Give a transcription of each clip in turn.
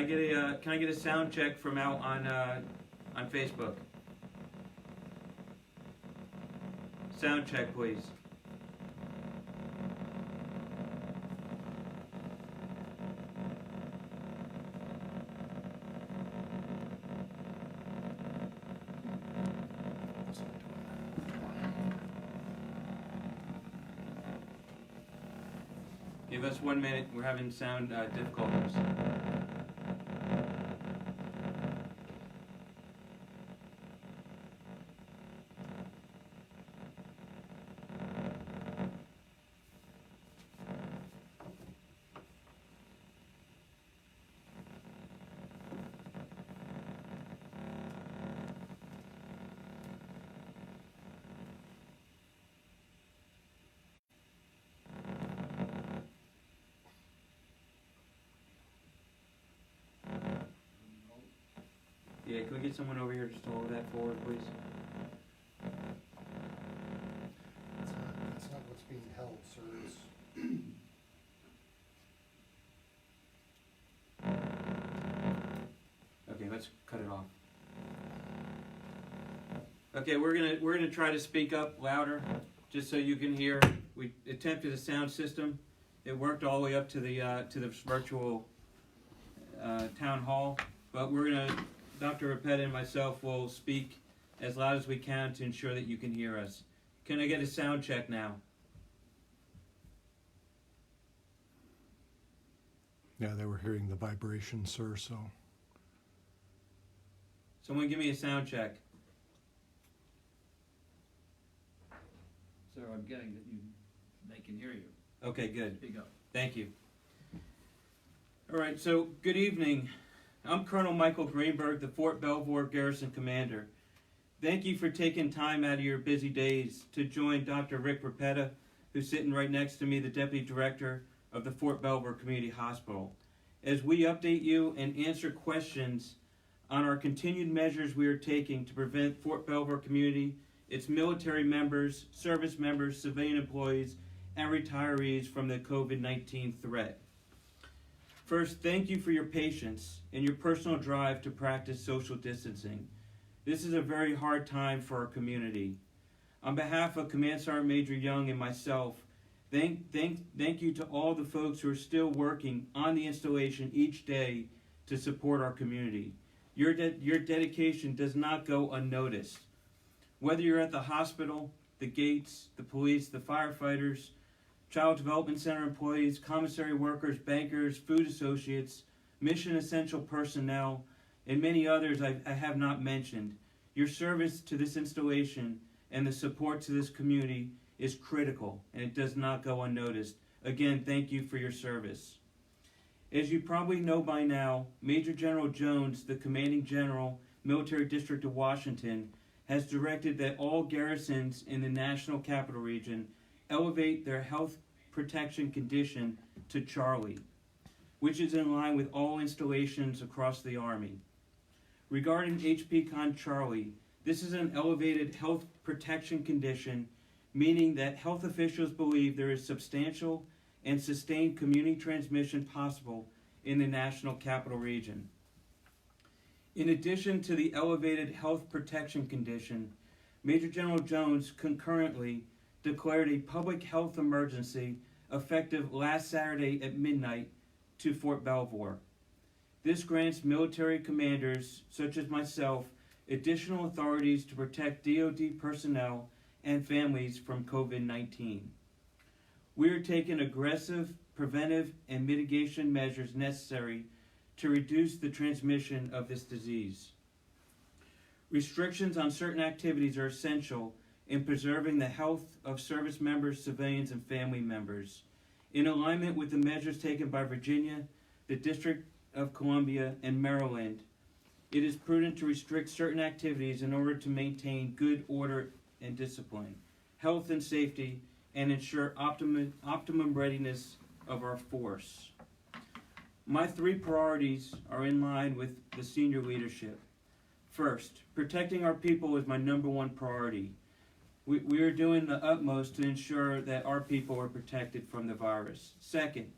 can I get a sound check from out on Facebook? Sound check, please. Give us 1 minute. We're having sound difficulties. Yeah, can we get someone over here just to hold that forward, please? That's not what's being held, sir. Okay, let's cut it off. Okay, we're gonna try to speak up louder, just so you can hear. We attempted a sound system. It worked all the way up to the virtual town hall, but Dr. Rapetta and myself will speak as loud as we can to ensure that you can hear us. Can I get a sound check now? Yeah, they were hearing the vibration, sir, so. Someone give me a sound check. Sir, I'm getting that they can hear you. Okay, good. Speak up. Thank you. All right, so good evening. I'm Colonel Michael Greenberg, the Fort Belvoir Garrison Commander. Thank you for taking time out of your busy days to join Dr. Rick Rapetta, who's sitting right next to me, the Deputy Director of the Fort Belvoir Community Hospital, as we update you and answer questions on our continued measures we are taking to prevent Fort Belvoir community, its military members, service members, civilian employees, and retirees from the COVID-19 threat. First, thank you for your patience and your personal drive to practice social distancing. This is a very hard time for our community. On behalf of Command Sergeant Major Young and myself, thank you to all the folks who are still working on the installation each day to support our community. Your dedication does not go unnoticed. Whether you're at the hospital, the gates, the police, the firefighters, Child Development Center employees, commissary workers, bankers, food associates, mission essential personnel, and many others I have not mentioned, your service to this installation and the support to this community is critical, and it does not go unnoticed. Again, thank you for your service. As you probably know by now, Major General Jones, the Commanding General, Military District of Washington, has directed that all garrisons in the National Capital Region elevate their health protection condition to Charlie, which is in line with all installations across the Army. Regarding HPCon Charlie, this is an elevated health protection condition, meaning that health officials believe there is substantial and sustained community transmission possible in the National Capital Region. In addition to the elevated health protection condition, Major General Jones concurrently declared a public health emergency effective last Saturday at midnight to Fort Belvoir. This grants military commanders, such as myself, additional authorities to protect DoD personnel and families from COVID-19. We are taking aggressive, preventive, and mitigation measures necessary to reduce the transmission of this disease. Restrictions on certain activities are essential in preserving the health of service members, civilians, and family members. In alignment with the measures taken by Virginia, the District of Columbia, and Maryland, it is prudent to restrict certain activities in order to maintain good order and discipline, health and safety, and ensure optimum readiness of our force. My three priorities are in line with the senior leadership. First, protecting our people is my number one priority. We are doing the utmost to ensure that our people are protected from the virus. Second,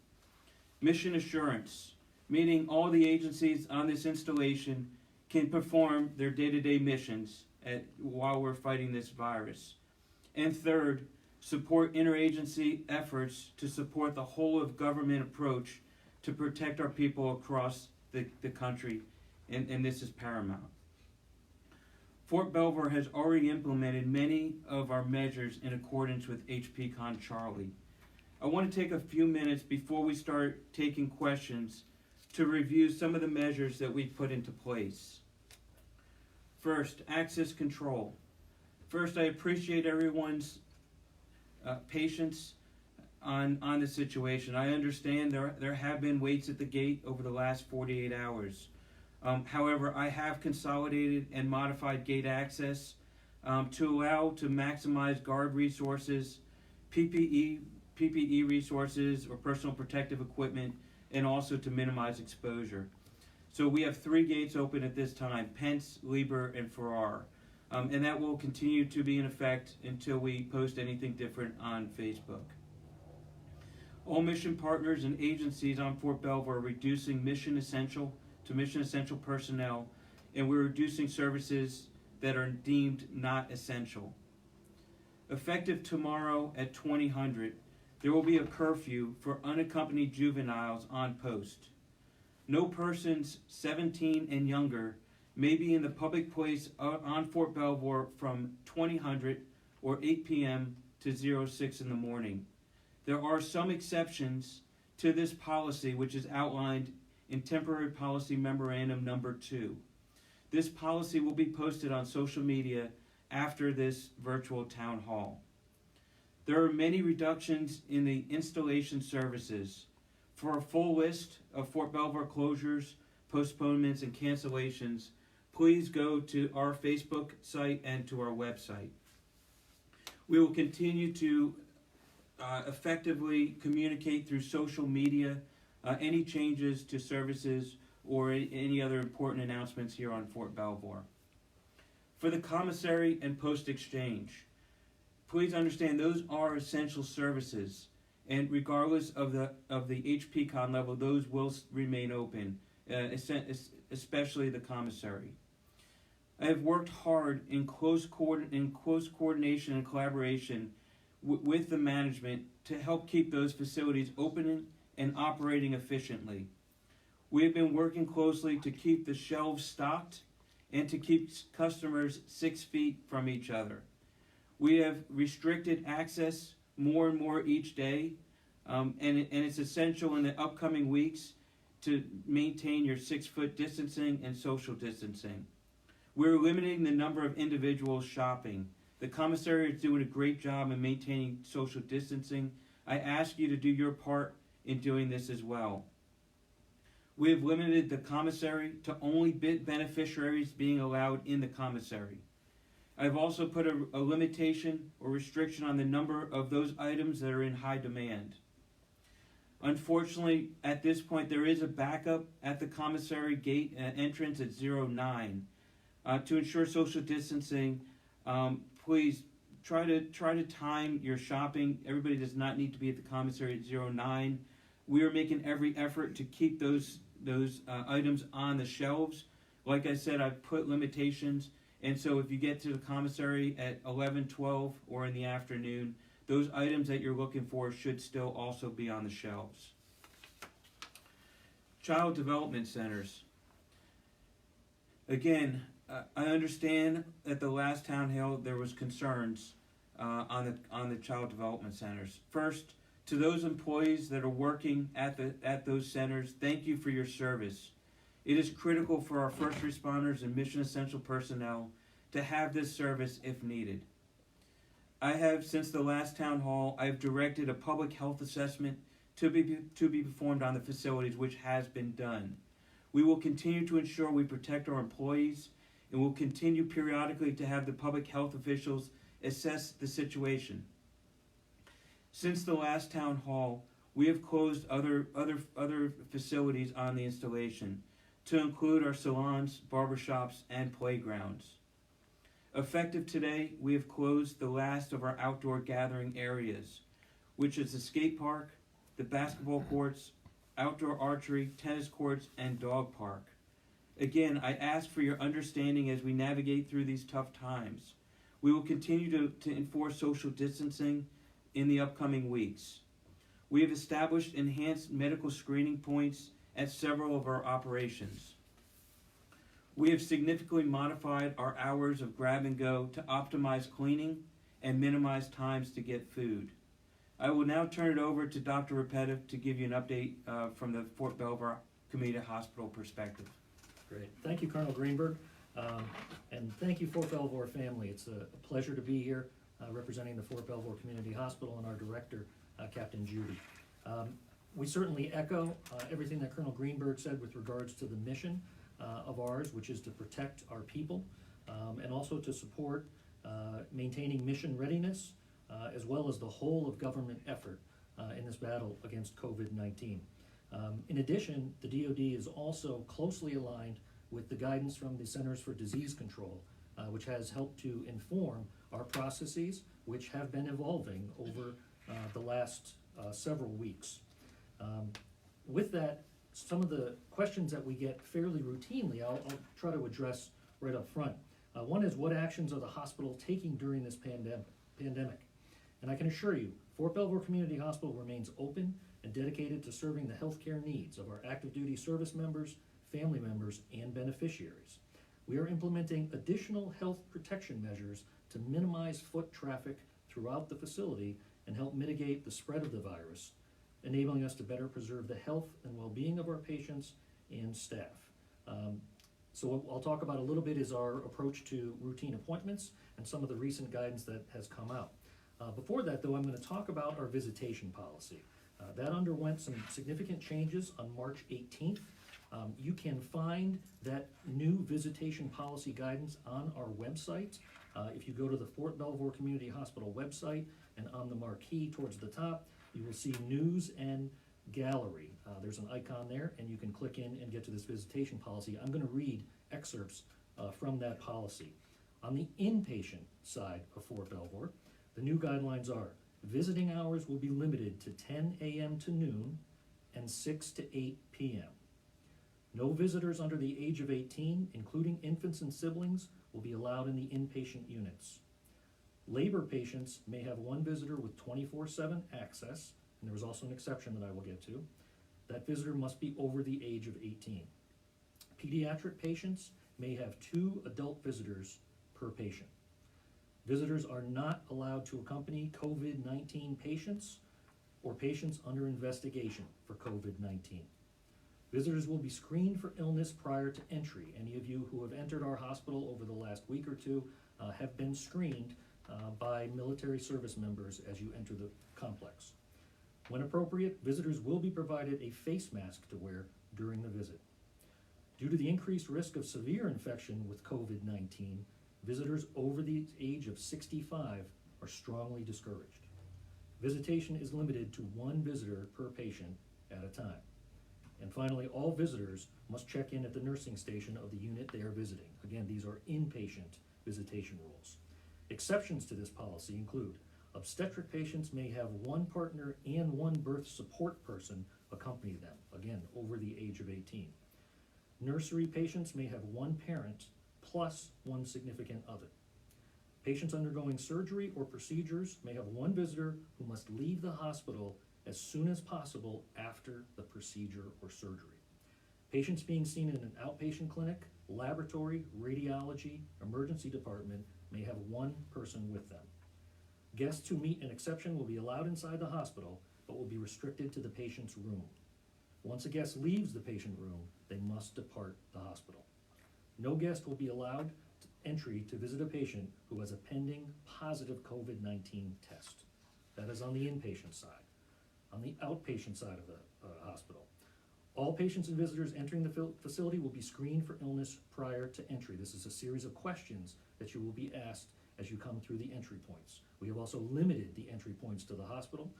mission assurance. meaning all the agencies on this installation can perform their day-to-day missions while we're fighting this virus. And third, support interagency efforts to support the whole of government approach to protect our people across the country, and this is paramount. Fort Belvoir has already implemented many of our measures in accordance with HPCon Charlie. I want to take a few minutes before we start taking questions to review some of the measures that we've put into place. First, access control. First, I appreciate everyone's patience on the situation. I understand there have been waits at the gate over the last 48 hours. However, I have consolidated and modified gate access to allow to maximize guard resources, PPE resources or personal protective equipment, and also to minimize exposure. So we have 3 gates open at this time: Pence, Lieber, and Farrar. And that will continue to be in effect until we post anything different on Facebook. All mission partners and agencies on Fort Belvoir are reducing mission essential to mission essential personnel, and we're reducing services that are deemed not essential. Effective tomorrow at 2000, there will be a curfew for unaccompanied juveniles on post. No persons 17 and younger may be in the public place on Fort Belvoir from 2000 or 8 p.m. to 06 in the morning. There are some exceptions to this policy, which is outlined in Temporary Policy Memorandum Number 2. This policy will be posted on social media after this virtual town hall. There are many reductions in the installation services. For a full list of Fort Belvoir closures, postponements, and cancellations, please go to our Facebook site and to our website. We will continue to effectively communicate through social media any changes to services or any other important announcements here on Fort Belvoir. For the commissary and post exchange, please understand those are essential services, and regardless of the HPCon level, those will remain open, especially the commissary. I have worked hard in close coordination and collaboration with the management to help keep those facilities open and operating efficiently. We have been working closely to keep the shelves stocked and to keep customers 6 feet from each other. We have restricted access more and more each day, and it's essential in the upcoming weeks to maintain your 6-foot distancing and social distancing. We're limiting the number of individuals shopping. The commissary is doing a great job in maintaining social distancing. I ask you to do your part in doing this as well. We have limited the commissary to only beneficiaries being allowed in the commissary. I've also put a limitation or restriction on the number of those items that are in high demand. Unfortunately, at this point, there is a backup at the commissary gate entrance at 09. To ensure social distancing, please try to time your shopping. Everybody does not need to be at the commissary at 09. We are making every effort to keep those items on the shelves. Like I said, I've put limitations, and so if you get to the commissary at 11, 12, or in the afternoon, those items that you're looking for should still also be on the shelves. Child development centers. Again, I understand at the last town hall there was concerns on the child development centers. First, to those employees that are working at those centers, thank you for your service. It is critical for our first responders and mission essential personnel to have this service if needed. I have, since the last town hall, I have directed a public health assessment to be performed on the facilities, which has been done. We will continue to ensure we protect our employees, and will continue periodically to have the public health officials assess the situation. Since the last town hall, we have closed other facilities on the installation, to include our salons, barbershops, and playgrounds. Effective today, we have closed the last of our outdoor gathering areas, which is the skate park, the basketball courts, outdoor archery, tennis courts, and dog park. Again, I ask for your understanding as we navigate through these tough times. We will continue to enforce social distancing in the upcoming weeks. We have established enhanced medical screening points at several of our operations. We have significantly modified our hours of grab and go to optimize cleaning and minimize times to get food. I will now turn it over to Dr. Repetitive to give you an update from the Fort Belvoir Community Hospital perspective. Great. Thank you, Colonel Greenberg. And thank you, Fort Belvoir family. It's a pleasure to be here representing the Fort Belvoir Community Hospital and our director, Captain Judy. We certainly echo everything that Colonel Greenberg said with regards to the mission of ours, which is to protect our people and also to support maintaining mission readiness as well as the whole of government effort in this battle against COVID-19. In addition, the DoD is also closely aligned with the guidance from the Centers for Disease Control, which has helped to inform our processes, which have been evolving over the last several weeks. With that, some of the questions that we get fairly routinely, I'll try to address right up front. One is, what actions are the hospital taking during this pandemic? And I can assure you, Fort Belvoir Community Hospital remains open and dedicated to serving the healthcare needs of our active duty service members, family members, and beneficiaries. We are implementing additional health protection measures to minimize foot traffic throughout the facility and help mitigate the spread of the virus, enabling us to better preserve the health and well-being of our patients and staff. So what I'll talk about a little bit is our approach to routine appointments and some of the recent guidance that has come out. Before that, though, I'm going to talk about our visitation policy. That underwent some significant changes on March 18th. You can find that new visitation policy guidance on our website. If you go to the Fort Belvoir Community Hospital website and on the marquee towards the top, you will see news and gallery. There's an icon there, and you can click in and get to this visitation policy. I'm going to read excerpts from that policy. On the inpatient side of Fort Belvoir, the new guidelines are: visiting hours will be limited to 10 a.m. to noon and 6 to 8 p.m. No visitors under the age of 18, including infants and siblings, will be allowed in the inpatient units. Labor patients may have one visitor with 24/7 access, and there was also an exception that I will get to. That visitor must be over the age of 18. Pediatric patients may have 2 adult visitors per patient. Visitors are not allowed to accompany COVID-19 patients or patients under investigation for COVID-19. Visitors will be screened for illness prior to entry. Any of you who have entered our hospital over the last week or two have been screened by military service members as you enter the complex. When appropriate, visitors will be provided a face mask to wear during the visit. Due to the increased risk of severe infection with COVID-19, visitors over the age of 65 are strongly discouraged. Visitation is limited to 1 visitor per patient at a time. And finally, all visitors must check in at the nursing station of the unit they are visiting. Again, these are inpatient visitation rules. Exceptions to this policy include: obstetric patients may have 1 partner and 1 birth support person accompany them, again, over the age of 18. Nursery patients may have 1 parent plus 1 significant other. Patients undergoing surgery or procedures may have 1 visitor who must leave the hospital as soon as possible after the procedure or surgery. Patients being seen in an outpatient clinic, laboratory, radiology, emergency department may have 1 person with them. Guests who meet an exception will be allowed inside the hospital, but will be restricted to the patient's room. Once a guest leaves the patient room, they must depart the hospital. No guest will be allowed entry to visit a patient who has a pending positive COVID-19 test. That is on the inpatient side. On the outpatient side of the hospital, all patients and visitors entering the facility will be screened for illness prior to entry. This is a series of questions that you will be asked as you come through the entry points. We have also limited the entry points to the hospital.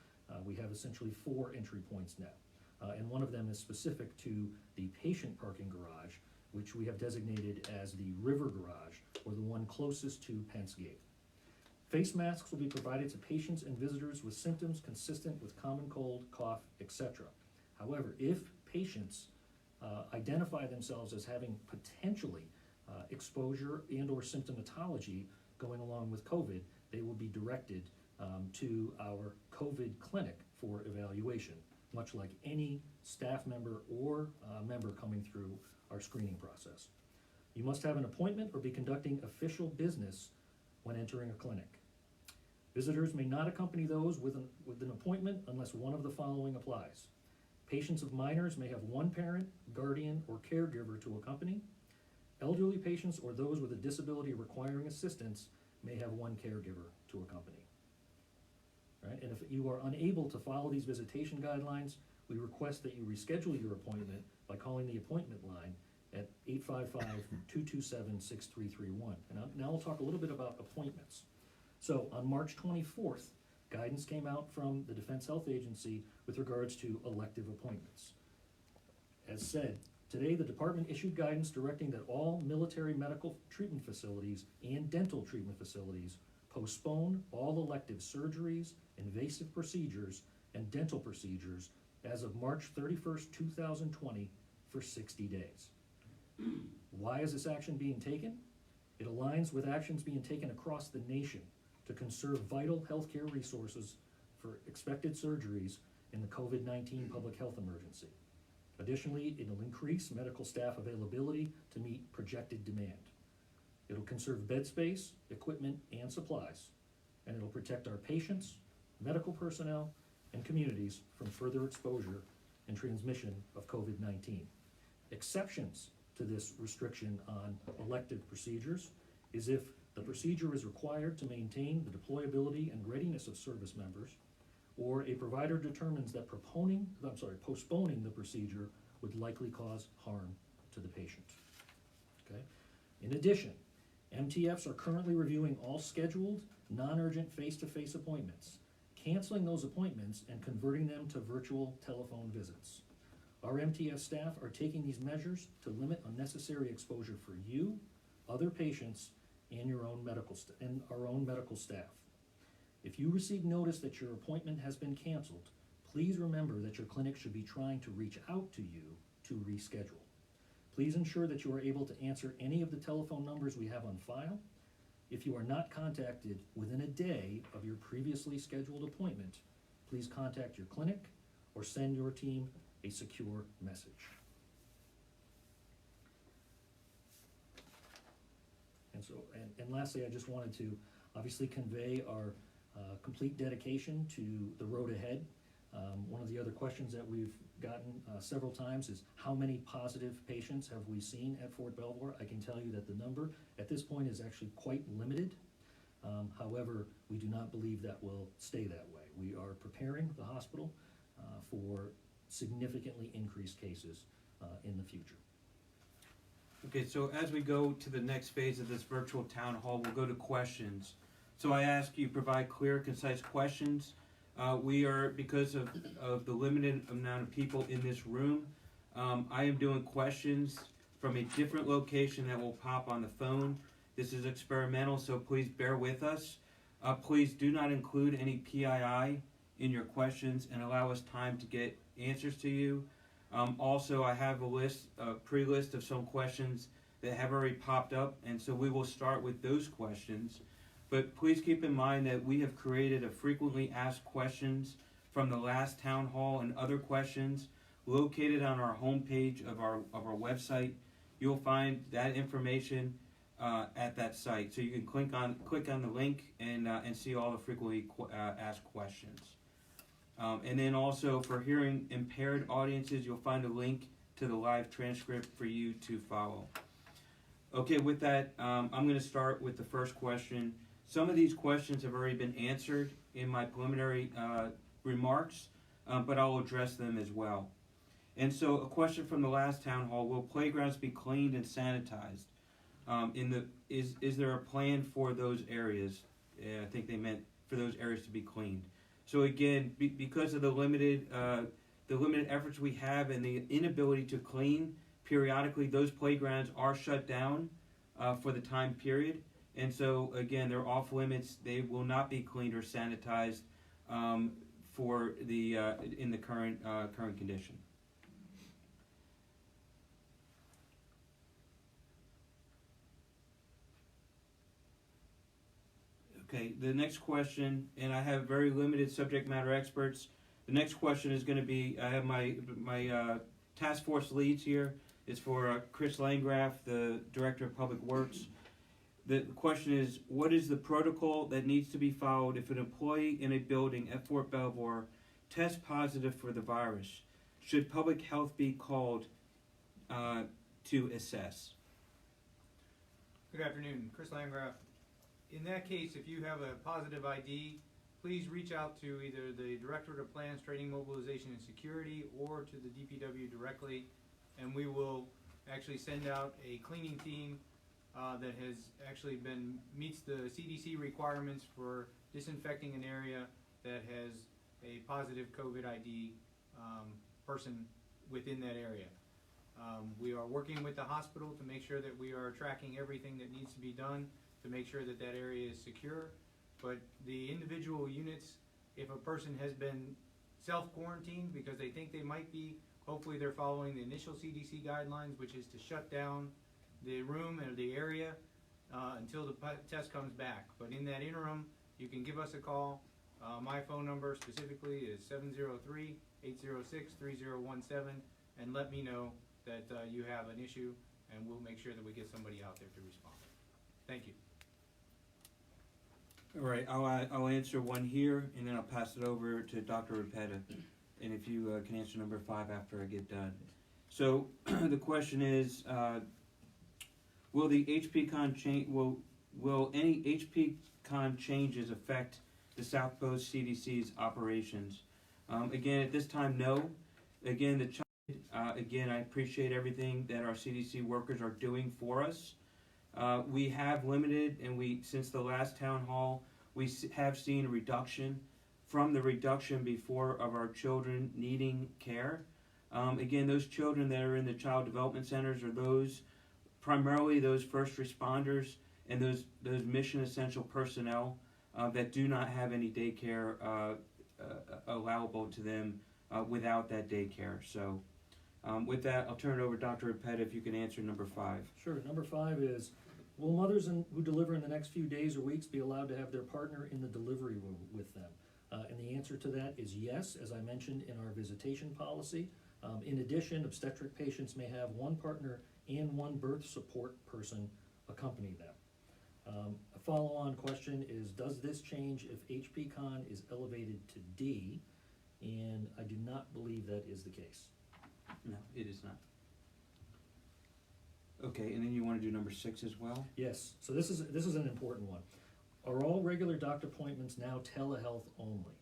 We have essentially 4 entry points now. And one of them is specific to the patient parking garage, which we have designated as the River Garage, or the one closest to Pence Gate. Face masks will be provided to patients and visitors with symptoms consistent with common cold, cough, etc. However, if patients identify themselves as having potentially exposure and or symptomatology going along with COVID, they will be directed to our COVID clinic for evaluation, much like any staff member or member coming through our screening process. You must have an appointment or be conducting official business when entering a clinic. Visitors may not accompany those with an appointment unless one of the following applies. Patients of minors may have one parent, guardian, or caregiver to accompany. Elderly patients or those with a disability requiring assistance may have one caregiver to accompany. Right? And if you are unable to follow these visitation guidelines, we request that you reschedule your appointment by calling the appointment line at 855-227-6331. And now we'll talk a little bit about appointments. So on March 24th, guidance came out from the Defense Health Agency with regards to elective appointments. As said, today the department issued guidance directing that all military medical treatment facilities and dental treatment facilities postpone all elective surgeries, invasive procedures, and dental procedures as of March 31st, 2020 for 60 days. Why is this action being taken? It aligns with actions being taken across the nation to conserve vital healthcare resources for expected surgeries in the COVID-19 public health emergency. Additionally, it'll increase medical staff availability to meet projected demand. It'll conserve bed space, equipment, and supplies, and it'll protect our patients, medical personnel, and communities from further exposure and transmission of COVID-19. Exceptions to this restriction on elective procedures is if the procedure is required to maintain the deployability and readiness of service members, or a provider determines that postponing the procedure would likely cause harm to the patient. Okay? In addition, MTFs are currently reviewing all scheduled, non-urgent face-to-face appointments, canceling those appointments and converting them to virtual telephone visits. Our MTF staff are taking these measures to limit unnecessary exposure for you, other patients, and our own medical staff. If you receive notice that your appointment has been canceled, please remember that your clinic should be trying to reach out to you to reschedule. Please ensure that you are able to answer any of the telephone numbers we have on file. If you are not contacted within a day of your previously scheduled appointment, please contact your clinic or send your team a secure message. And lastly, I just wanted to obviously convey our complete dedication to the road ahead. One of the other questions that we've gotten several times is how many positive patients have we seen at Fort Belvoir? I can tell you that the number at this point is actually quite limited. However, we do not believe that will stay that way. We are preparing the hospital for significantly increased cases in the future. Okay, so as we go to the next phase of this virtual town hall, we'll go to questions. So I ask you provide clear, concise questions. We are, because of the limited amount of people in this room, I am doing questions from a different location that will pop on the phone. This is experimental, so please bear with us. Please do not include any PII in your questions and allow us time to get answers to you. Also, I have a pre-list of some questions that have already popped up, and so we will start with those questions. But please keep in mind that we have created a frequently asked questions from the last town hall and other questions located on our homepage of our website. You'll find that information at that site, so you can click on the link and see all the frequently asked questions. And then also for hearing impaired audiences, you'll find a link to the live transcript for you to follow. Okay, with that, I'm going to start with the first question. Some of these questions have already been answered in my preliminary remarks, but I'll address them as well. And so a question from the last town hall, will playgrounds be cleaned and sanitized? Is there a plan for those areas? I think they meant for those areas to be cleaned. So again, because of the limited efforts we have and the inability to clean periodically, those playgrounds are shut down for the time period. And so again, they're off limits. They will not be cleaned or sanitized for in the current condition. Okay, the next question, and I have very limited subject matter experts. The next question is going to be, I have my task force leads here. It's for Chris Landgraf, the Director of Public Works. The question is, what is the protocol that needs to be followed if an employee in a building at Fort Belvoir tests positive for the virus? Should public health be called to assess? Good afternoon, Chris Landgraf. In that case, if you have a positive ID, please reach out to either the Director of Plans, Training, Mobilization, and Security or to the DPW directly, and we will actually send out a cleaning team that has actually meets the CDC requirements for disinfecting an area that has a positive COVID ID person within that area. We are working with the hospital to make sure that we are tracking everything that needs to be done to make sure that that area is secure. But the individual units, if a person has been self-quarantined because they think they might be, hopefully they're following the initial CDC guidelines, which is to shut down the room or the area until the test comes back. But in that interim, you can give us a call. My phone number specifically is 703-806-3017, and let me know that you have an issue, and we'll make sure that we get somebody out there to respond. Thank you. All right, I'll answer one here, and then I'll pass it over to Dr. Repeta, and if you can answer number 5 after I get done. So the question is, will the HPCon change? Will any HPCon changes affect the South Coast CDC's operations? Again, at this time, no. Again, again, I appreciate everything that our CDC workers are doing for us. We have limited, and since the last town hall, we have seen a reduction from the reduction before of our children needing care. Again, those children that are in the child development centers are primarily those first responders and those mission essential personnel that do not have any daycare allowable to them without that daycare. So with that, I'll turn it over to Dr. Repeta if you can answer number 5. Sure. Number 5 is, will mothers who deliver in the next few days or weeks be allowed to have their partner in the delivery room with them? And the answer to that is yes, as I mentioned in our visitation policy. In addition, obstetric patients may have one partner and one birth support person accompany them. A follow-on question is, does this change if HPCon is elevated to D? And I do not believe that is the case. No, it is not. Okay, and then you want to do number 6 as well? Yes, so this is an important one. Are all regular doctor appointments now telehealth only?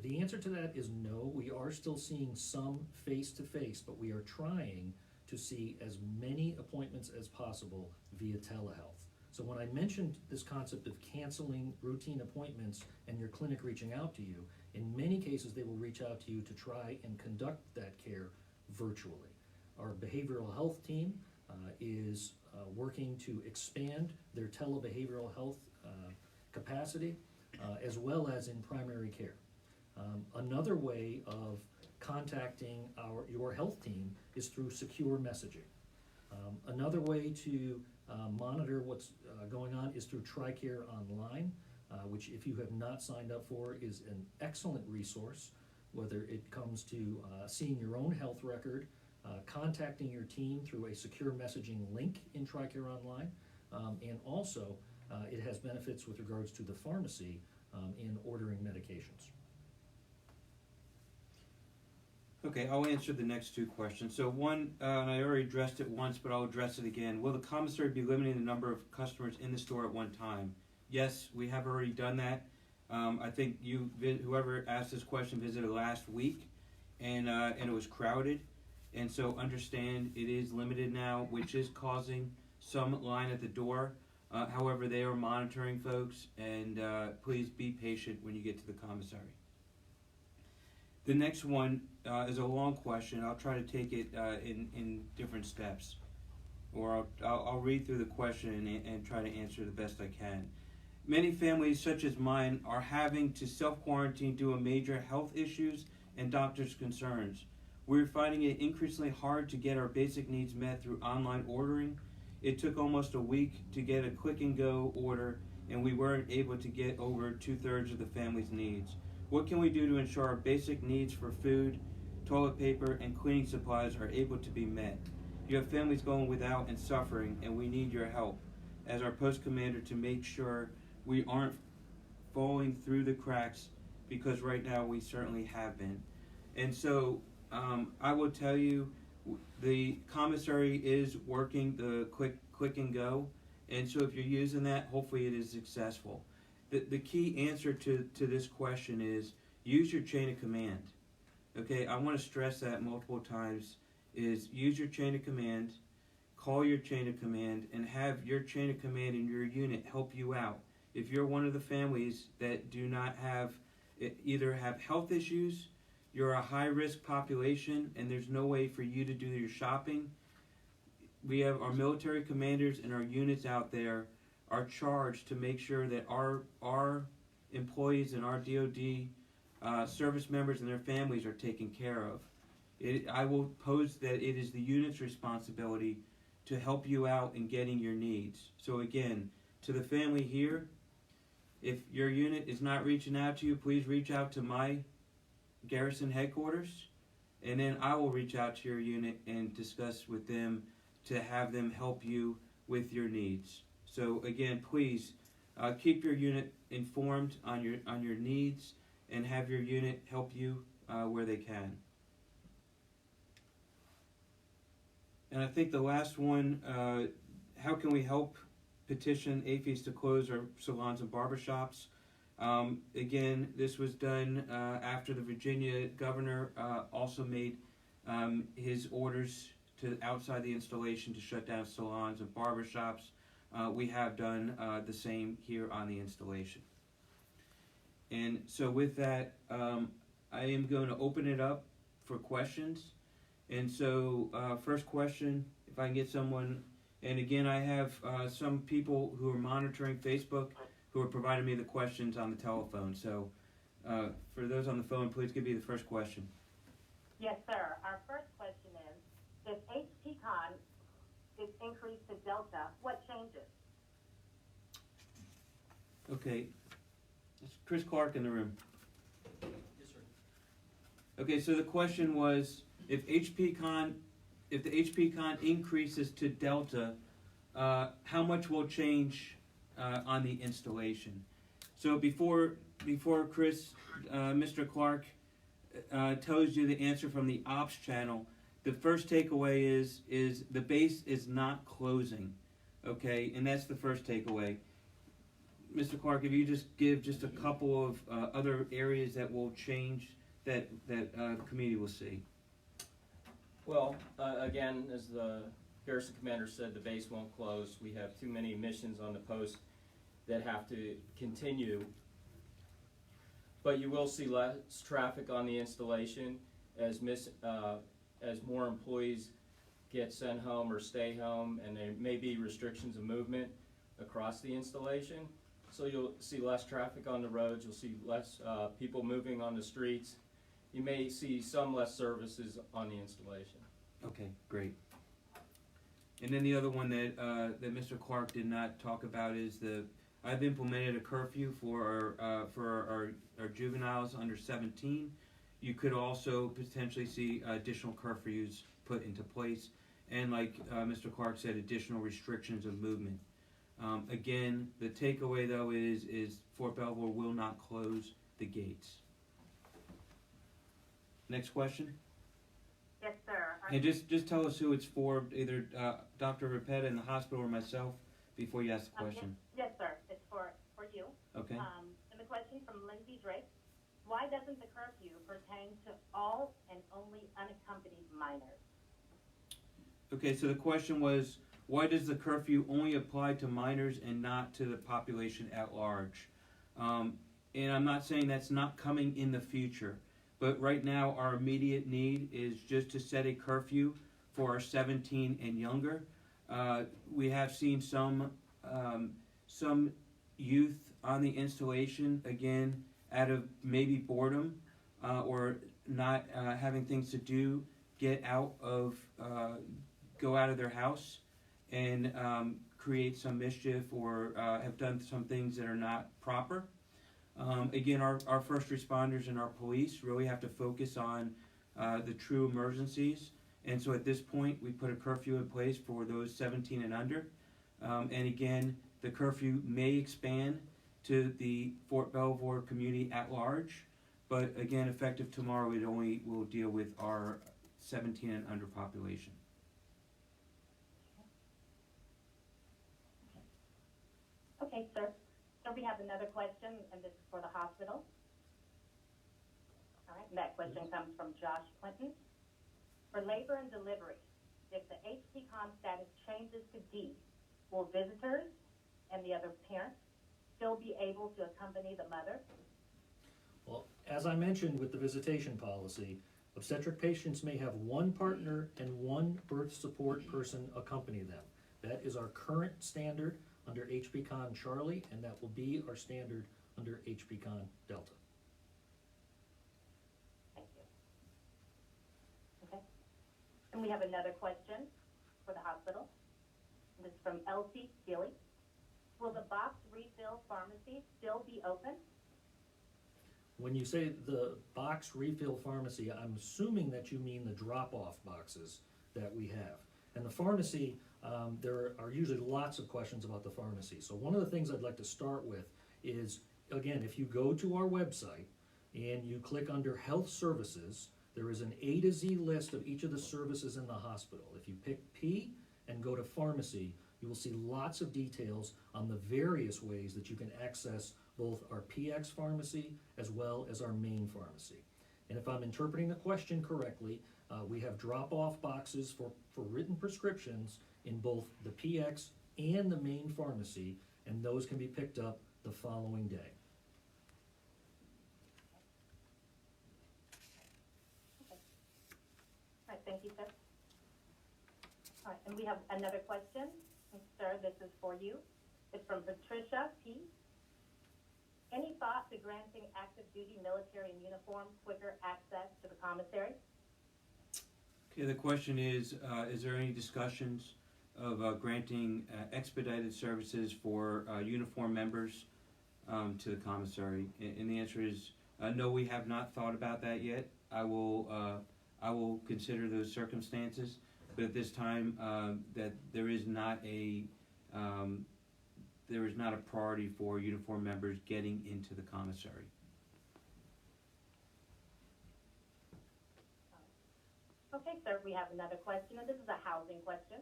The answer to that is no. We are still seeing some face-to-face, but we are trying to see as many appointments as possible via telehealth. So when I mentioned this concept of canceling routine appointments and your clinic reaching out to you, in many cases they will reach out to you to try and conduct that care virtually. Our behavioral health team is working to expand their telebehavioral health capacity as well as in primary care. Another way of contacting your health team is through secure messaging. Another way to monitor what's going on is through TRICARE Online, which if you have not signed up for is an excellent resource, whether it comes to seeing your own health record, contacting your team through a secure messaging link in TRICARE Online, and also it has benefits with regards to the pharmacy in ordering medications. Okay, I'll answer the next 2 questions. So one, and I already addressed it once, but I'll address it again. Will the commissary be limiting the number of customers in the store at one time? Yes, we have already done that. I think whoever asked this question visited last week, and it was crowded. And so understand it is limited now, which is causing some line at the door. However, they are monitoring folks, and please be patient when you get to the commissary. The next one is a long question. I'll try to take it in different steps, or I'll read through the question and try to answer the best I can. Many families, such as mine, are having to self-quarantine due to major health issues and doctors' concerns. We're finding it increasingly hard to get our basic needs met through online ordering. It took almost a week to get a click-and-go order and we weren't able to get over 2/3 of the family's needs. What can we do to ensure our basic needs for food, toilet paper, and cleaning supplies are able to be met? You have families going without and suffering, and we need your help as our post commander to make sure we aren't falling through the cracks, because right now we certainly have been. And so I will tell you, the commissary is working the click and go, and so if you're using that, hopefully it is successful. The key answer to this question is use your chain of command. Okay, I want to stress that multiple times, is use your chain of command, call your chain of command, and have your chain of command in your unit help you out. If you're one of the families that do not have, either have health issues, you're a high-risk population, and there's no way for you to do your shopping, we have our military commanders and our units out there are charged to make sure that our employees and our DoD service members and their families are taken care of. I will pose that it is the unit's responsibility to help you out in getting your needs. So again, to the family here, if your unit is not reaching out to you, please reach out to my garrison headquarters, and then I will reach out to your unit and discuss with them to have them help you with your needs. So again, please keep your unit informed on your needs, and have your unit help you where they can. And I think the last one, how can we help petition AAFES to close our salons and barbershops? Again, this was done after the Virginia governor also made his orders to outside the installation to shut down salons and barbershops. We have done the same here on the installation. And so with that, I am going to open it up for questions. And so first question, if I can get someone, and again, I have some people who are monitoring Facebook who are providing me the questions on the telephone. So for those on the phone, please give me the first question. Yes, sir. Our first question is, if HPCon is increased to Delta, what changes? Okay, it's Chris Clark in the room. Yes, sir. Okay, so the question was, if the HPCon increases to Delta, how much will change on the installation? So before Chris, Mr. Clark tells you the answer from the ops channel, the first takeaway is the base is not closing, okay, and that's the first takeaway. Mr. Clark, if you just give just a couple of other areas that will change that the community will see. Well, again, as the garrison commander said, the base won't close. We have too many missions on the post that have to continue. But you will see less traffic on the installation as more employees get sent home or stay home, and there may be restrictions of movement across the installation. So you'll see less traffic on the roads. You'll see less people moving on the streets. You may see some less services on the installation. Okay, great. And then the other one that Mr. Clark did not talk about is I've implemented a curfew for our juveniles under 17. You could also potentially see additional curfews put into place, and like Mr. Clark said, additional restrictions of movement. Again, the takeaway though is Fort Belvoir will not close the gates. Next question. Yes, sir. And just tell us who it's for, either Dr. Rapetta in the hospital or myself, before you ask the question. Yes, sir. It's for you. Okay. And the question from Lindsay Drake: why doesn't the curfew pertain to all and only unaccompanied minors? Okay, so the question was, why does the curfew only apply to minors and not to the population at large? And I'm not saying that's not coming in the future, but right now our immediate need is just to set a curfew for our 17 and younger. We have seen some youth on the installation, again, out of maybe boredom or not having things to do, go out of their house and create some mischief or have done some things that are not proper. Again, our first responders and our police really have to focus on the true emergencies. And so at this point, we put a curfew in place for those 17 and under. And again, the curfew may expand to the Fort Belvoir community at large. But again, effective tomorrow, it only will deal with our 17 and under population. Okay, sir. So we have another question, and this is for the hospital. All right, and that question comes from Josh Clinton. For labor and delivery, if the HPCON status changes to D, will visitors and the other parents still be able to accompany the mother? Well, as I mentioned with the visitation policy, obstetric patients may have one partner and one birth support person accompany them. That is our current standard under HPCON Charlie, and that will be our standard under HPCON Delta. Thank you. Okay. And we have another question for the hospital. This is from Elsie Seeley. Will the box refill pharmacy still be open? When you say the box refill pharmacy, I'm assuming that you mean the drop-off boxes that we have. And the pharmacy, there are usually lots of questions about the pharmacy. So one of the things I'd like to start with is, again, if you go to our website and you click under Health Services, there is an A to Z list of each of the services in the hospital. If you pick P and go to Pharmacy, you will see lots of details on the various ways that you can access both our PX pharmacy as well as our main pharmacy. And if I'm interpreting the question correctly, we have drop-off boxes for written prescriptions in both the PX and the main pharmacy, and those can be picked up the following day. Okay. All right, thank you, sir. All right, and we have another question. And sir, this is for you. It's from Patricia P. Any thought to granting active duty military in uniform quicker access to the commissary? Okay, the question is there any discussions of granting expedited services for uniform members to the commissary? And the answer is no, we have not thought about that yet. I will consider those circumstances, but at this time, that there is not a priority for uniform members getting into the commissary. Okay, sir, we have another question, and this is a housing question.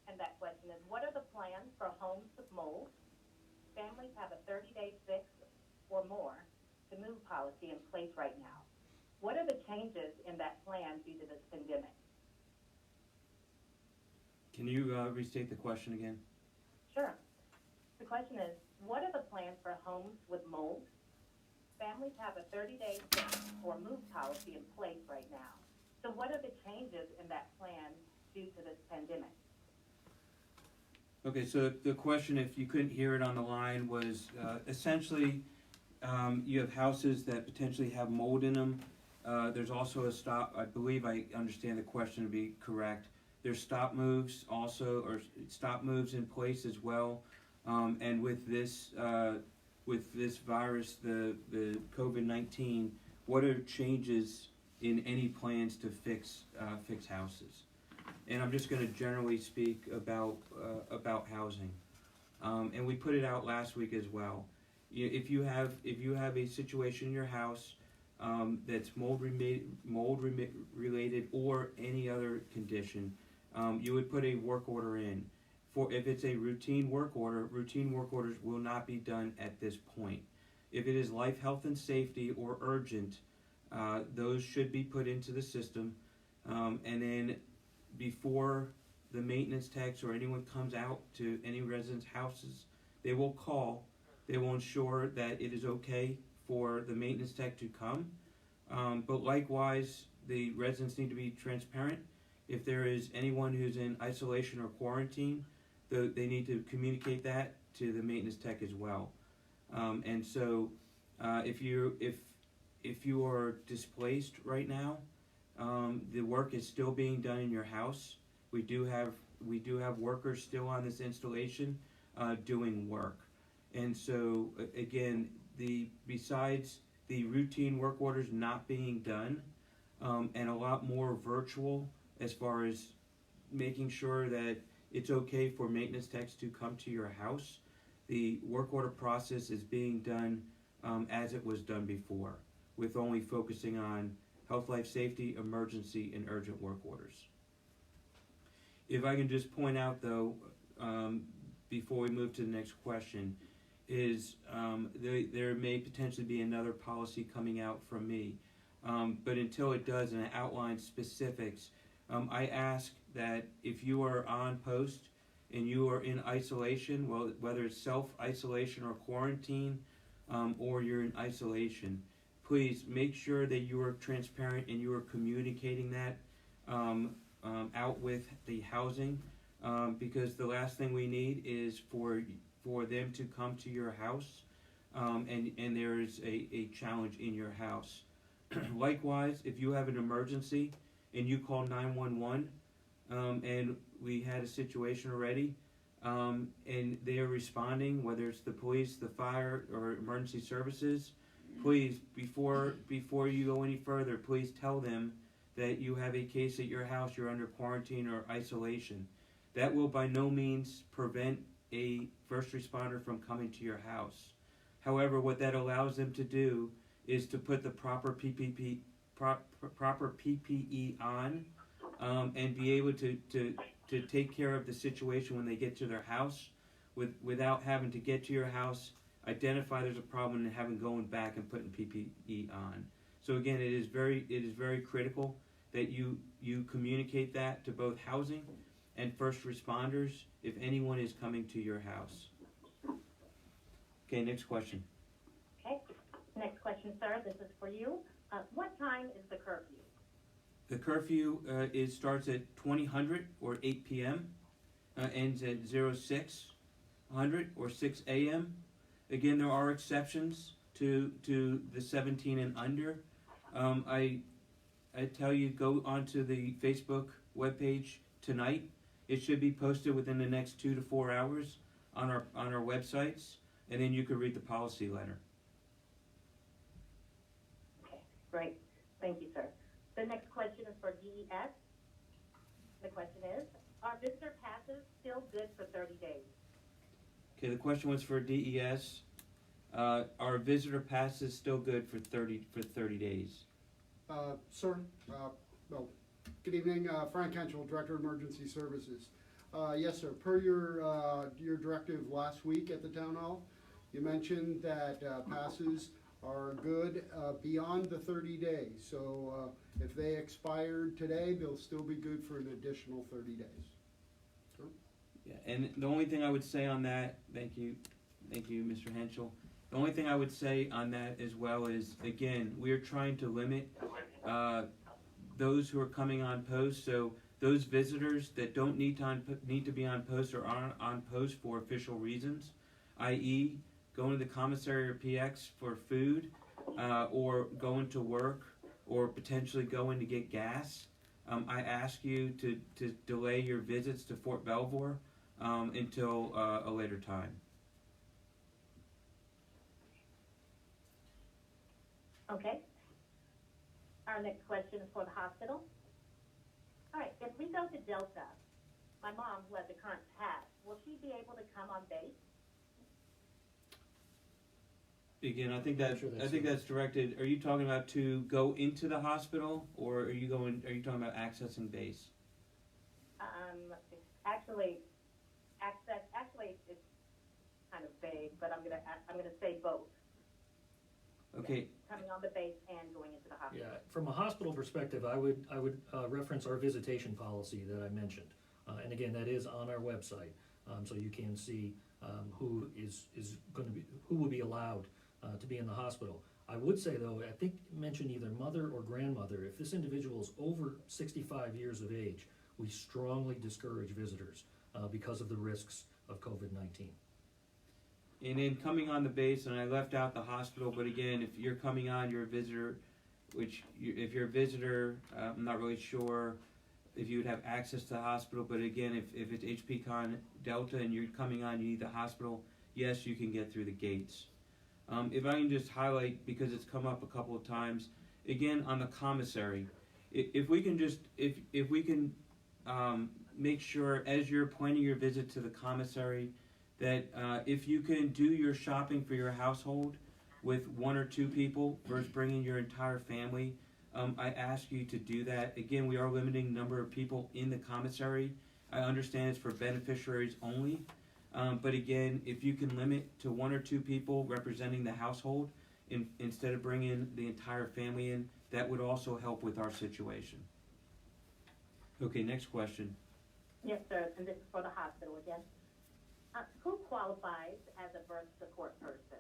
And that question is, what are the plans for homes with mold? Families have a 30-day fix or more to move policy in place right now. What are the changes in that plan due to this pandemic? Can you restate the question again? Sure. The question is, what are the plans for homes with mold? Families have a 30-day fix or move policy in place right now. So what are the changes in that plan due to this pandemic? Okay, so the question, if you couldn't hear it on the line, was essentially you have houses that potentially have mold in them. There's also a stop, I believe I understand the question to be correct. There's stop moves also, or stop moves in place as well. And with this virus, the COVID-19, what are changes in any plans to fix houses? And I'm just going to generally speak about housing. And we put it out last week as well. If you have a situation in your house that's mold related or any other condition, you would put a work order in. For if it's a routine work orders will not be done at this point. If it is life, health, and safety or urgent, those should be put into the system. And then before the maintenance techs or anyone comes out to any residents' houses, they will call. They will ensure that it is okay for the maintenance tech to come. But likewise, the residents need to be transparent. If there is anyone who's in isolation or quarantine, they need to communicate that to the maintenance tech as well. And so, if you are displaced right now, the work is still being done in your house. We do have we do have workers still on this installation doing work. And so again, besides the routine work orders not being done, and a lot more virtual as far as making sure that it's okay for maintenance techs to come to your house, the work order process is being done as it was done before, with only focusing on health, life, safety, emergency, and urgent work orders. If I can just point out though, before we move to the next question, is there may potentially be another policy coming out from me. But until it does and it outlines specifics, I ask that if you are on post and you are in isolation, well, whether it's self-isolation or quarantine, or you're in isolation, please make sure that you are transparent and you are communicating that out with the housing, because the last thing we need is for them to come to your house and there is a challenge in your house. Likewise, if you have an emergency and you call 911, and we had a situation already, and they are responding, whether it's the police, the fire, or emergency services, please, before you go any further, please tell them that you have a case at your house, you're under quarantine or isolation. That will by no means prevent a first responder from coming to your house. However, what that allows them to do is to put the proper PPE on, and be able to take care of the situation when they get to their house, without having to get to your house, identify there's a problem, and having going back and putting PPE on. So again, it is very critical that you communicate that to both housing and first responders if anyone is coming to your house. Okay, next question. Okay, next question, sir, this is for you. What time is the curfew? The curfew starts at 2000 or 8 p.m., ends at 0600 or 6 a.m. Again, there are exceptions to the 17 and under. I tell you, go onto the Facebook webpage tonight. It should be posted within the next 2 to 4 hours on our websites, and then you can read the policy letter. Okay, great. Thank you, sir. The next question is for DES. The question is, are visitor passes still good for 30 days? Okay, the question was for DES. Are visitor passes still good for 30 days? Sir, well, good evening, Frank Henschel, Director of Emergency Services. Yes, sir, per your directive last week at the Town Hall, you mentioned that passes are good beyond the 30 days. So if they expired today, they'll still be good for an additional 30 days. Sir? Yeah, and the only thing I would say on that, thank you, Mr. Henschel. The only thing I would say on that as well is, again, we are trying to limit those who are coming on post. So those visitors that don't need to be on post or aren't on post for official reasons, i.e. going to the commissary or PX for food, or going to work, or potentially going to get gas, I ask you to delay your visits to Fort Belvoir until a later time. Okay. Our next question is for the hospital. All right, if we go to Delta, my mom, who has a current pass, will she be able to come on base? Again, I think Sure, that's directed. Are you talking about to go into the hospital, or are you talking about accessing base? Actually, it's kind of vague, but I'm gonna say both. Okay. Coming on the base and going into the hospital. Yeah, from a hospital perspective, I would reference our visitation policy that I mentioned. And again, that is on our website, so you can see who will be allowed to be in the hospital. I would say though, I think you mentioned either mother or grandmother. If this individual is over 65 years of age, we strongly discourage visitors because of the risks of COVID-19. And then coming on the base, and I left out the hospital, but again, if you're coming on, you're a visitor, if you're a visitor, I'm not really sure. if you would have access to the hospital. But again, if it's HP Con Delta and you're coming on, you need the hospital, yes, you can get through the gates. If I can just highlight, because it's come up a couple of times, again, on the commissary, if we can just, if we can make sure as you're planning your visit to the commissary that if you can do your shopping for your household with 1 or 2 people versus bringing your entire family, I ask you to do that. Again, we are limiting number of people in the commissary. I understand it's for beneficiaries only. But again, if you can limit to 1 or 2 people representing the household instead of bringing the entire family in, that would also help with our situation. Okay, next question. Yes, sir, and this is for the hospital again. Who qualifies as a birth support person?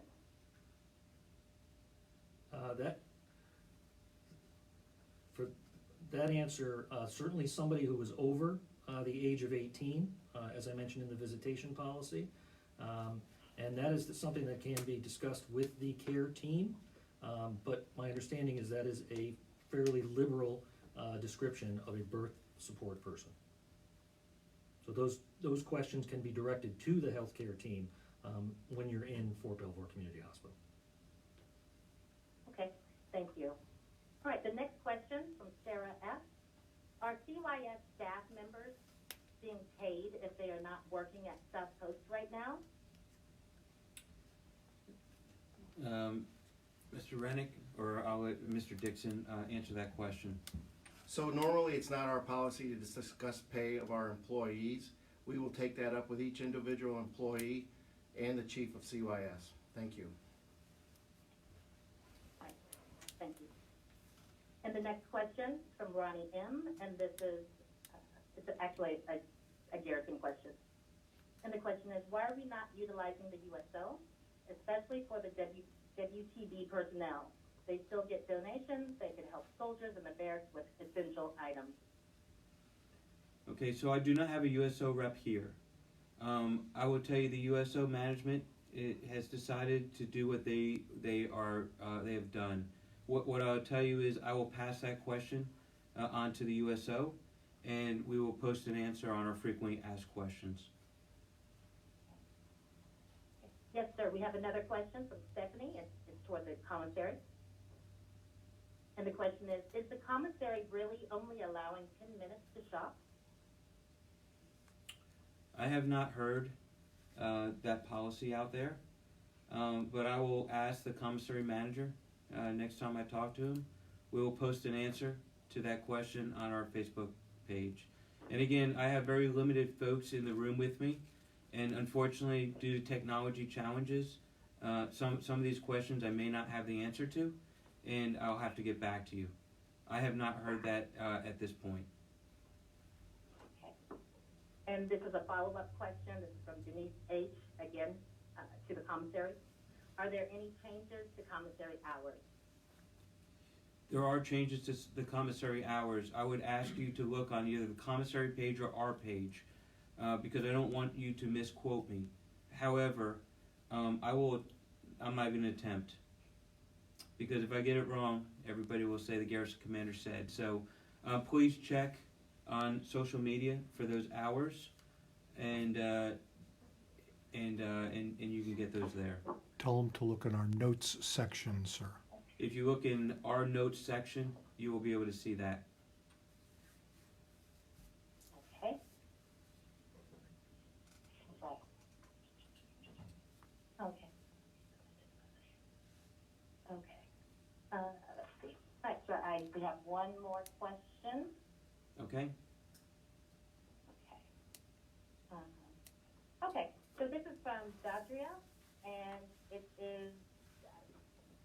That answer, certainly somebody who was over the age of 18, as I mentioned in the visitation policy. And that is something that can be discussed with the care team. But my understanding is that is a fairly liberal description of a birth support person. So those questions can be directed to the healthcare team when you're in Fort Belvoir Community Hospital. Okay, thank you. All right, the next question from Sarah F. Are CYS staff members being paid if they are not working at South Coast right now? Mr. Rennick, or I'll let Mr. Dixon answer that question. So normally, it's not our policy to discuss pay of our employees. We will take that up with each individual employee and the chief of CYS. Thank you. All right, thank you. And the next question from Ronnie M., and this is, it's actually a Garrison question. And the question is, why are we not utilizing the USO, especially for the WTB personnel? They still get donations, they can help soldiers in the barracks with essential items. Okay, so I do not have a USO rep here. I will tell you the USO management has decided to do what they have done. What I'll tell you is I will pass that question on to the USO, and we will post an answer on our frequently asked questions. Yes, sir, we have another question from Stephanie. It's toward the commissary. And the question is the commissary really only allowing 10 minutes to shop? I have not heard that policy out there, but I will ask the commissary manager next time I talk to him. We will post an answer to that question on our Facebook page. And again, I have very limited folks in the room with me, and unfortunately, due to technology challenges, some of these questions I may not have the answer to, and I'll have to get back to you. I have not heard that at this point. Okay. And this is a follow-up question. This is from Denise H. again to the commissary. Are there any changes to commissary hours? There are changes to the commissary hours. I would ask you to look on either the commissary page or our page, because I don't want you to misquote me. However, I'm not going to attempt, because if I get it wrong, everybody will say the garrison commander said. So please check on social media for those hours, and you can get those there. Tell them to look in our notes section, sir. If you look in our notes section, you will be able to see that. Okay. Okay. Okay. Let's see. All right, so we have one more question. Okay? Okay. Okay, so this is from Dadria, and it is,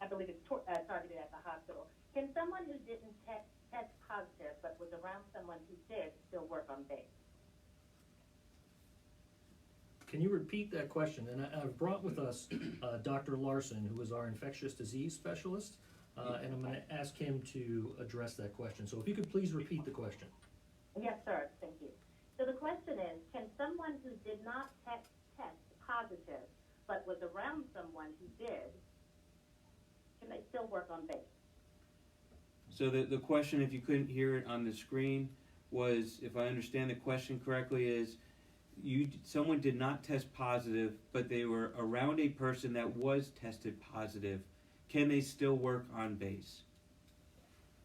I believe it's targeted at the hospital. Can someone who didn't test positive but was around someone who did still work on base? Can you repeat that question? And I've brought with us Dr. Larson, who is our infectious disease specialist, and I'm going to ask him to address that question. So if you could please repeat the question. Yes, sir, thank you. So the question is, can someone who did not test positive but was around someone who did, can they still work on base? So the question, if you couldn't hear it on the screen, was, if I understand the question correctly, is someone did not test positive, but they were around a person that was tested positive. Can they still work on base?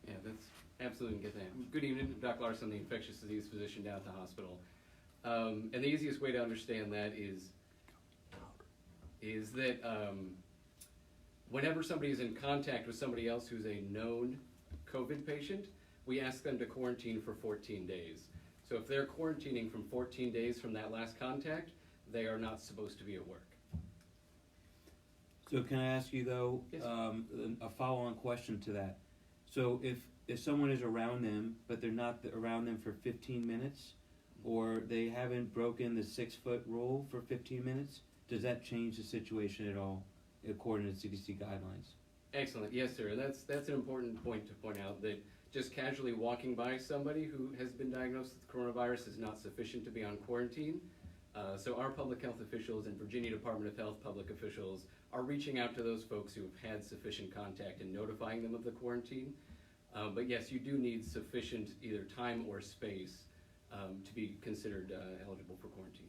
Yeah, that's absolutely get that. Good evening, Dr. Larson, the infectious disease physician down at the hospital. And the easiest way to understand that is that whenever somebody is in contact with somebody else who's a known COVID patient, we ask them to quarantine for 14 days. So if they're quarantining from 14 days from that last contact, they are not supposed to be at work. So can I ask you though, Yes. A follow-on question to that? So if someone is around them, but they're not around them for 15 minutes, or they haven't broken the 6-foot rule for 15 minutes, does that change the situation at all, according to CDC guidelines? Excellent, yes, sir. And that's an important point to point out, that just casually walking by somebody who has been diagnosed with coronavirus is not sufficient to be on quarantine. So our public health officials and Virginia Department of Health public officials are reaching out to those folks who have had sufficient contact and notifying them of the quarantine. But yes, you do need sufficient either time or space to be considered eligible for quarantine.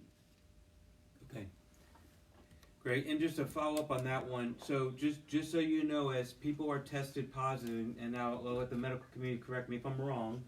Okay. Great, and just to follow up on that one, so just so you know, as people are tested positive, and now I'll let the medical community correct me if I'm wrong,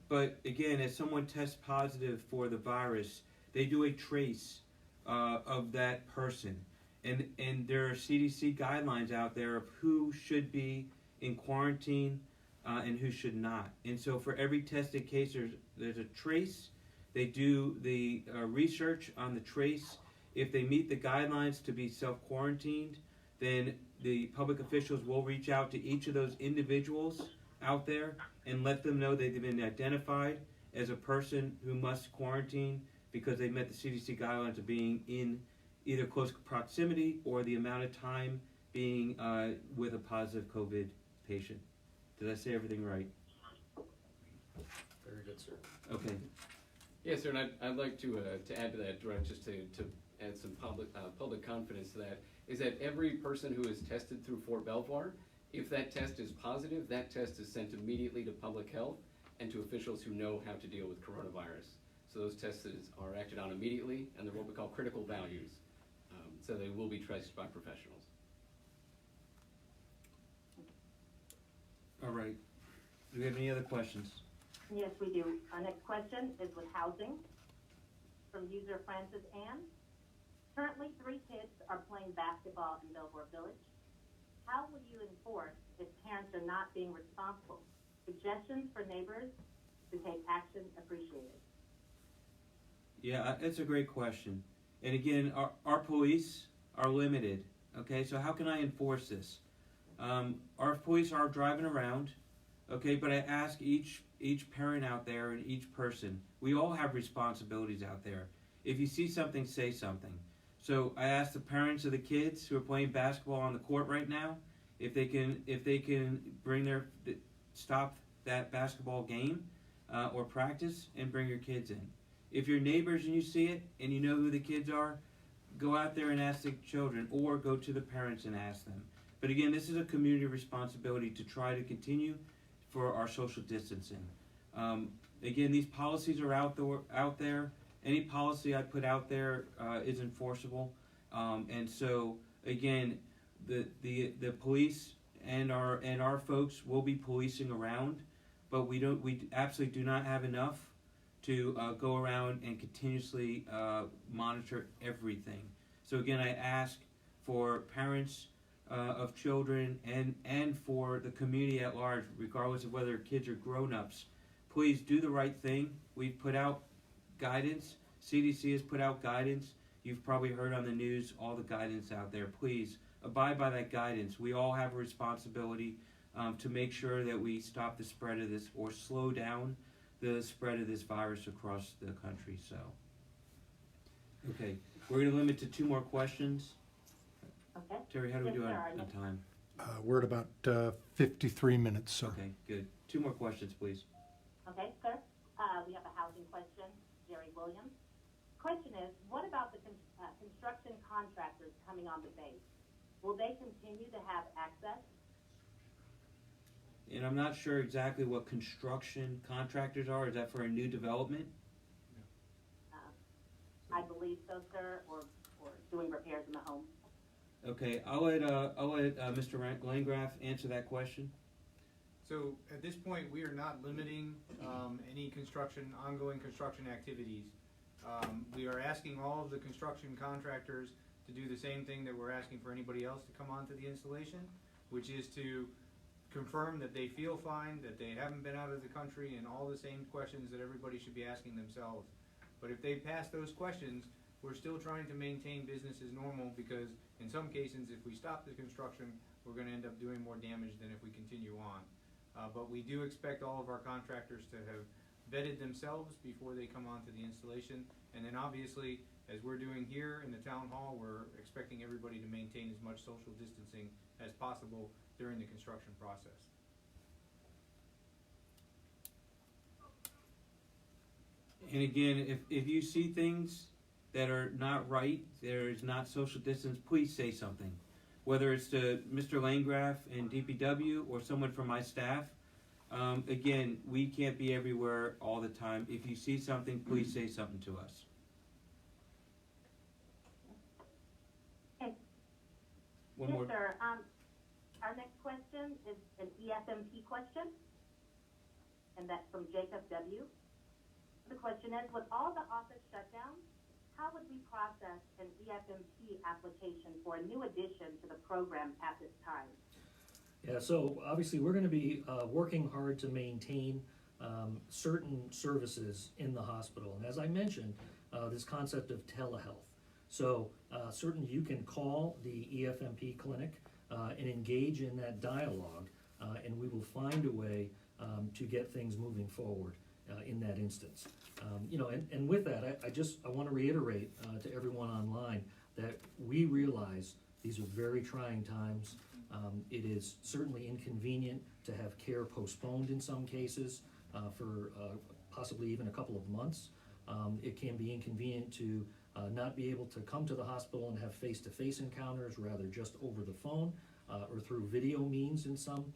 but again, as someone tests positive for the virus, they do a trace of that person, and there are CDC guidelines out there of who should be in quarantine and who should not. And so for every tested case, there's a trace. They do the research on the trace. If they meet the guidelines to be self-quarantined, then the public officials will reach out to each of those individuals out there and let them know they've been identified as a person who must quarantine because they met the CDC guidelines of being in either close proximity or the amount of time being with a positive COVID patient. Did I say everything right? Very good, sir. Okay. Yes, sir, and I'd like to add to that, Direct, just to add some public confidence to that, is that every person who is tested through Fort Belvoir, if that test is positive, that test is sent immediately to public health and to officials who know how to deal with coronavirus. So those tests are acted on immediately, and they're what we call critical values. So they will be traced by professionals. All right. Do we have any other questions? Yes, we do. Our next question is with housing from user Francis Ann. Currently, 3 kids are playing basketball in Belvoir Village. How will you enforce if parents are not being responsible? Suggestions for neighbors to take action appreciated. Yeah, it's a great question. And again, our police are limited. Okay, so how can I enforce this? Our police are driving around. Okay, but I ask each parent out there and each person, we all have responsibilities out there. If you see something, say something. So I ask the parents of the kids who are playing basketball on the court right now, if they can stop that basketball game or practice and bring your kids in. If you're neighbors and you see it and you know who the kids are, go out there and ask the children, or go to the parents and ask them. But again, this is a community responsibility to try to continue for our social distancing. Again, these policies are out there. Any policy I put out there is enforceable. And so again, the police and our folks will be policing around, but we absolutely do not have enough to go around and continuously monitor everything. So again, I ask for parents of children and for the community at large, regardless of whether kids or grown-ups, please do the right thing. We've put out guidance. CDC has put out guidance. You've probably heard on the news all the guidance out there. Please abide by that guidance. We all have a responsibility to make sure that we stop the spread of this or slow down the spread of this virus across the country. So, okay, we're going to limit to 2 more questions. Okay. Terry, how do we Yes, do sir. on time? We're at about 53 minutes, sir. Okay, good. 2 more questions, please. Okay, sir. We have a housing question, Jerry Williams. Question is, what about the construction contractors coming on the base? Will they continue to have access? And I'm not sure exactly what construction contractors are. Is that for a new development? I believe so, sir, or doing repairs in the home. Okay, I'll let Mr. Landgraf answer that question. So at this point, we are not limiting any ongoing construction activities. We are asking all of the construction contractors to do the same thing that we're asking for anybody else to come onto the installation, which is to confirm that they feel fine, that they haven't been out of the country, and all the same questions that everybody should be asking themselves. But if they pass those questions, we're still trying to maintain business as normal, because in some cases, if we stop the construction, we're gonna end up doing more damage than if we continue on. But we do expect all of our contractors to have vetted themselves before they come onto the installation. And then obviously, as we're doing here in the town hall, we're expecting everybody to maintain as much social distancing as possible during the construction process. And again, if you see things that are not right, there is not social distance, please say something. Whether it's to Mr. Landgraf in DPW or someone from my staff. Again, we can't be everywhere all the time. If you see something, please say something to us. Okay. One Yes, more. sir. Our next question is an EFMP question, and that's from Jacob W. The question is, with all the office shutdowns, how would we process an EFMP application for a new addition to the program at this time? Yeah, so obviously we're gonna be working hard to maintain certain services in the hospital. And as I mentioned, this concept of telehealth. So certainly you can call the EFMP clinic and engage in that dialogue, and we will find a way to get things moving forward in that instance. And with that, I want to reiterate to everyone online that we realize these are very trying times. It is certainly inconvenient to have care postponed in some cases for possibly even a couple of months. It can be inconvenient to not be able to come to the hospital and have face-to-face encounters, rather just over the phone or through video means in some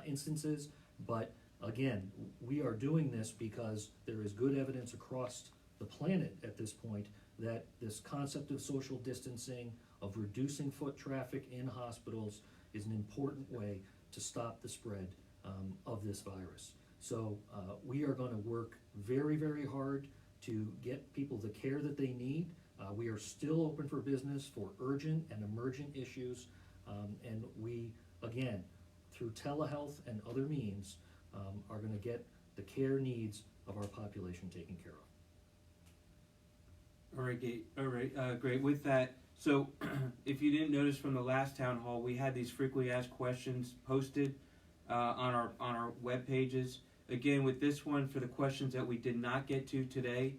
instances. But again, we are doing this because there is good evidence across the planet at this point that this concept of social distancing, of reducing foot traffic in hospitals, is an important way to stop the spread of this virus. So we are going to work very, very hard to get people the care that they need. We are still open for business for urgent and emergent issues, and we, again, through telehealth and other means, are going to get the care needs of our population taken care of. All right, great. With that, so if you didn't notice from the last town hall, we had these frequently asked questions posted on our web pages. Again, with this one, for the questions that we did not get to today,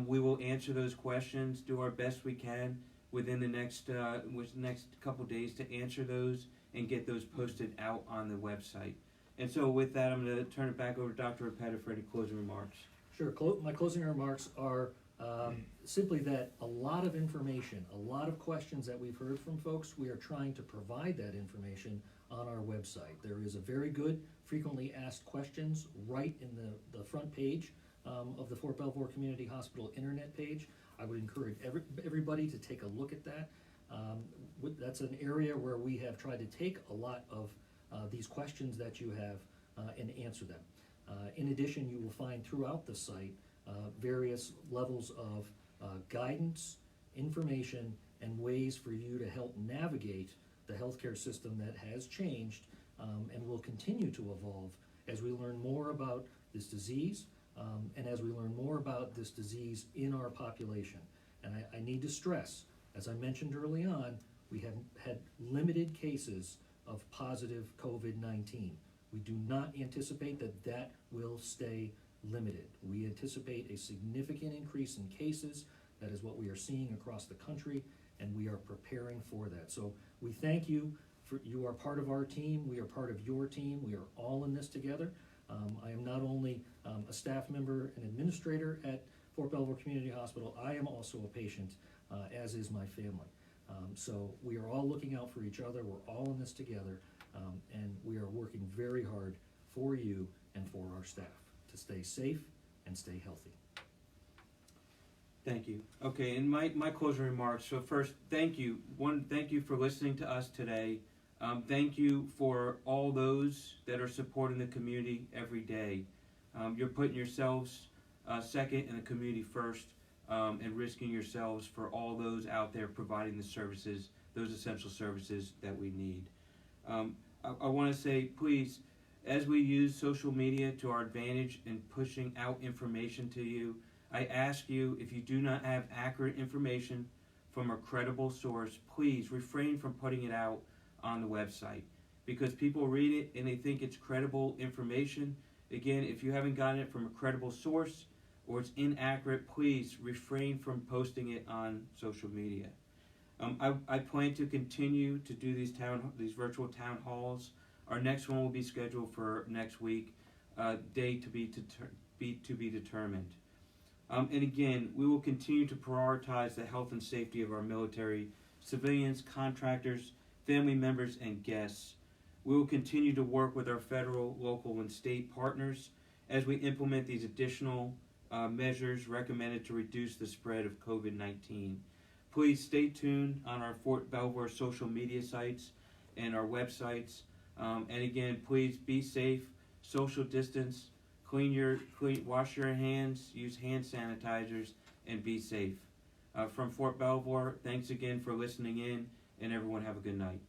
we will answer those questions, do our best we can within the next couple days to answer those and get those posted out on the website. And so with that, I'm going to turn it back over to Dr. Repeta for any closing remarks. Sure. My closing remarks are simply that a lot of information, a lot of questions that we've heard from folks, we are trying to provide that information on our website. There is a very good frequently asked questions right in the front page of the Fort Belvoir Community Hospital internet page. I would encourage everybody to take a look at that. That's an area where we have tried to take a lot of these questions that you have and answer them. In addition, you will find throughout the site various levels of guidance, information, and ways for you to help navigate the healthcare system that has changed and will continue to evolve as we learn more about this disease and as we learn more about this disease in our population. And I need to stress, as I mentioned early on, we have had limited cases of positive COVID-19. We do not anticipate that will stay limited. We anticipate a significant increase in cases. That is what we are seeing across the country, and we are preparing for that. So we thank you. You are part of our team. We are part of your team. We are all in this together. I am not only a staff member and administrator at Fort Belvoir Community Hospital, I am also a patient, as is my family. So we are all looking out for each other. We're all in this together, and we are working very hard for you and for our staff to stay safe and stay healthy. Thank you. Okay, and my closing remarks. So first, thank you. Thank you for listening to us today. Thank you for all those that are supporting the community every day. You're putting yourselves second and the community first, and risking yourselves for all those out there providing the services, those essential services that we need. I want to say, please, as we use social media to our advantage in pushing out information to you, I ask you, if you do not have accurate information from a credible source, please refrain from putting it out on the website, because people read it and they think it's credible information. Again, if you haven't gotten it from a credible source or it's inaccurate, please refrain from posting it on social media. I plan to continue to do these virtual town halls. Our next one will be scheduled for next week, date to be determined. And again, we will continue to prioritize the health and safety of our military, civilians, contractors, family members, and guests. We will continue to work with our federal, local, and state partners as we implement these additional measures recommended to reduce the spread of COVID-19. Please stay tuned on our Fort Belvoir social media sites and our websites. And again, please be safe, social distance, wash your hands, use hand sanitizers, and be safe. From Fort Belvoir, thanks again for listening in, and everyone have a good night.